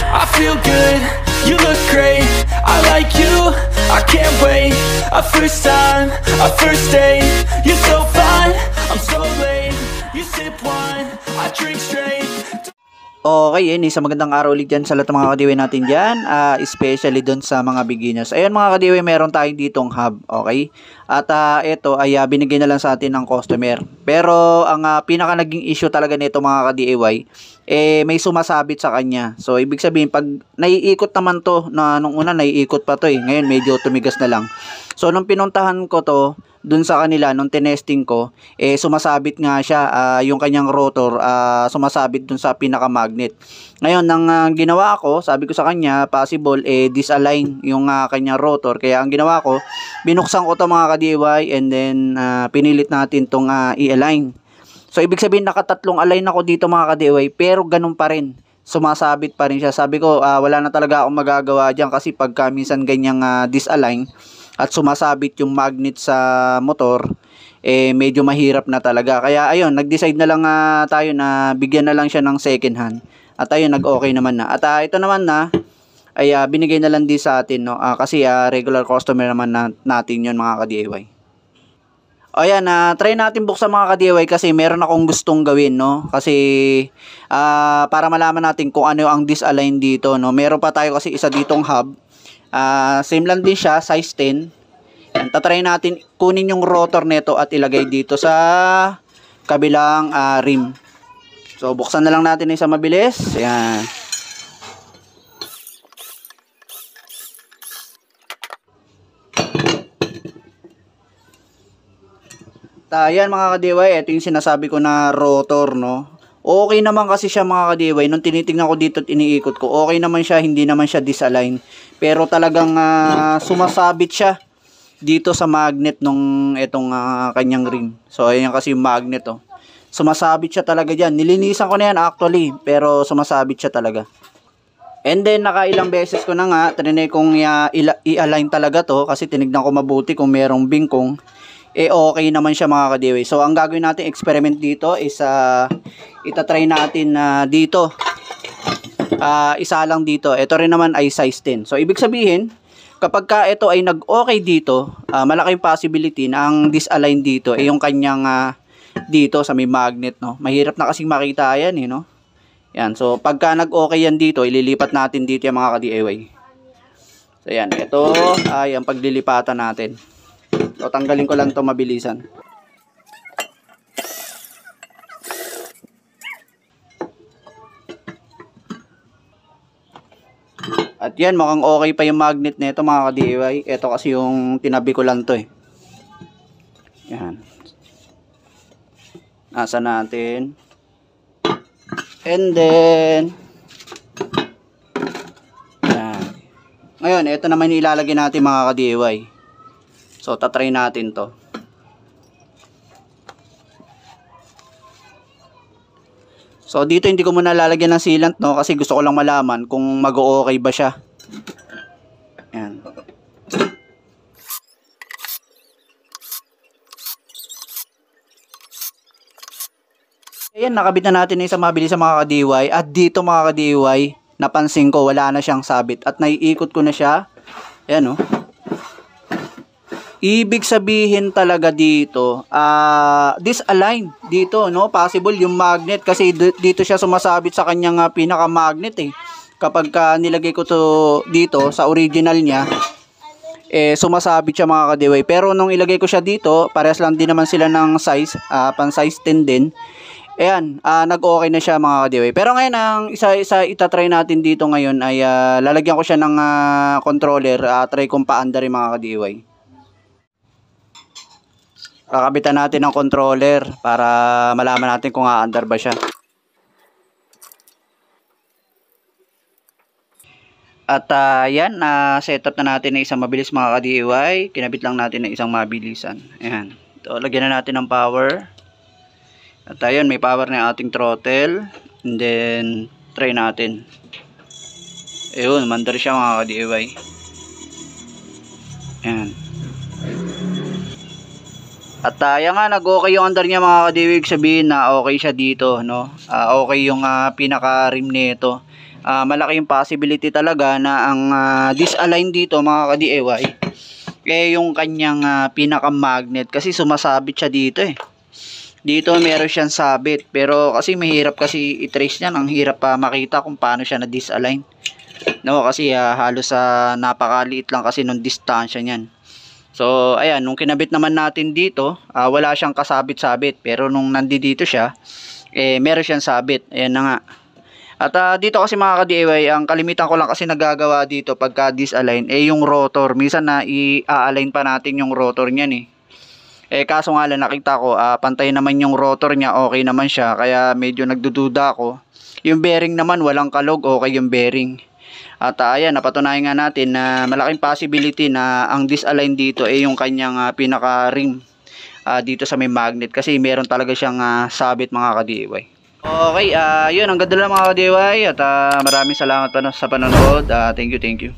I feel good, you look great, I like you, I can't wait. A first time, a first date, you're so fine, I'm so late. You sip wine, I drink straight. Okay, yun, isang magandang araw ulit dyan sa lahat ng mga kadiway natin dyan, especially dun sa mga beginners. Ayun mga kadiway, meron tayo ditong hub, okay? At ito ay binigay na lang sa atin ng customer. Pero ang pinaka naging issue talaga nito mga ka-DIY, may sumasabit sa kanya. So, ibig sabihin, pag naiikot naman to, na nung una naiikot pa to ngayon medyo tumigas na lang. So, nung pinuntahan ko to, dun sa kanila, nung tinesting ko, sumasabit nga siya, yung kanyang rotor, sumasabit dun sa pinaka-magnet. Ngayon, nang ginawa ko, sabi ko sa kanya, possible, disalign yung kanyang rotor. Kaya ang ginawa ko, binuksan ko to mga ka-DIY, and then, pinilit natin tong i-align. So, ibig sabihin, nakatatlong align ako dito mga ka-DIY, pero ganun pa rin. Sumasabit pa rin siya. Sabi ko, wala na talaga akong magagawa dyan kasi pagka minsan ganyang disalign, at sumasabit yung magnet sa motor, medyo mahirap na talaga. Kaya ayun, nag-decide na lang tayo na bigyan na lang siya ng second hand. At ayun, nag-okay naman na. At ito naman na, ay binigay na lang din sa atin, no? Kasi regular customer naman natin yun mga ka-DIY. O yan, try natin buksan mga ka-DIY kasi meron akong gustong gawin, no? Kasi para malaman natin kung ano ang disalign dito, no? Meron pa tayo kasi isa ditong hub. Same lang din siya, size 10. Yan, tatry natin kunin yung rotor nito at ilagay dito sa kabilang rim. So, buksan na lang natin isa mabilis. Yan. Yan mga ka-DIY, ito yung sinasabi ko na rotor, no? Okay naman kasi siya mga ka-DIY. Nung tinitingnan ko dito at iniikot ko, okay naman siya, hindi naman siya disalign. Pero talagang sumasabit siya dito sa magnet nung itong kanyang rim. So ayan kasi yung magnet, oh. Sumasabit siya talaga diyan. Nilinisan ko na yan actually, pero sumasabit siya talaga. And then nakailang beses ko na nga trinay kong i-align talaga to kasi tinignan ko mabuti kung merong bingkong. Okay naman siya mga ka-DIY. So ang gagawin natin experiment dito is itatry natin dito. Isa lang dito. Ito rin naman ay size 10. So ibig sabihin, kapag ka ito ay nag-okay dito, malaking possibility na ang disalign dito ay yung kanyang dito sa may magnet, no. Mahirap na kasing makita yan, no. Yan. So pagka nag-okay yan dito, ililipat natin dito yung mga ka-DIY. So yan, ito ay ang paglilipatan natin. So tanggalin ko lang 'to mabilisan. At yan, mukhang okay pa yung magnet nito mga ka-DIY. Ito kasi yung tinabi ko lang to Yan. Nasa natin. And then yan. Ngayon, ito naman yung ilalagay natin mga ka-DIY. So, tatry natin to. So, dito hindi ko muna lalagyan ng sealant, no? Kasi gusto ko lang malaman kung mag-o-okay ba siya. Yan. Ayan, nakabit na natin yung isang mabilis sa mga ka-DIY. At dito mga ka-DIY, napansin ko wala na siyang sabit. At naiikot ko na siya. Ayan, no? Ibig sabihin talaga dito, disalign dito, no? Possible yung magnet kasi dito siya sumasabit sa kanyang pinaka-magnet Kapag nilagay ko to dito sa original niya, sumasabit siya mga ka-DIY. Pero nung ilagay ko siya dito, parehas lang din naman sila ng size, pan size 10 din. Ayan, nag-okay na siya mga ka-DIY. Pero ngayon, ang isa-isa itatry natin dito ngayon ay lalagyan ko siya ng controller, try kong paanda rin mga ka-DIY. Kakabitan natin ng controller para malaman natin kung aandar ba siya. At yan, setup na natin ng isang mabilis mga ka-DIY. Kinabit lang natin ng isang mabilisan. Ayan. Ito, lagyan na natin ng power. At ayun, may power na yung ating throttle. And then, try natin. Ayun, mandar siya mga ka-DIY. Ayan. At yan nga, nag-okay yung under niya mga ka-DIY, sabihin na okay siya dito, no? Okay yung pinaka-rim nito. malaki yung possibility talaga na ang disalign dito mga ka-DIY yung kanyang pinaka-magnet, kasi sumasabit siya dito Dito meron siyang sabit, pero kasi mahirap kasi i-trace niyan, ang hirap makita kung paano siya na-disalign. No, kasi halos napakaliit lang kasi nung distansya niyan. So, ayan, nung kinabit naman natin dito, wala siyang kasabit-sabit, pero nung nandito siya, meron siyang sabit. Ayan na nga. At dito kasi mga ka-DIY, ang kalimitan ko lang kasi nagagawa dito pagka disalign, yung rotor. Minsan na i-align pa natin yung rotor niyan kaso nga lang nakita ko, pantay naman yung rotor niya, okay naman siya, kaya medyo nagdududa ako. Yung bearing naman, walang kalog, okay yung bearing. At ayan, napatunayan nga natin na malaking possibility na ang disalign dito yung kanyang pinaka ring dito sa may magnet, kasi meron talaga siyang sabit mga ka-DIY. Okay, yun, ang ganda lang mga ka-DIY, at maraming salamat pa sa panonood. Thank you.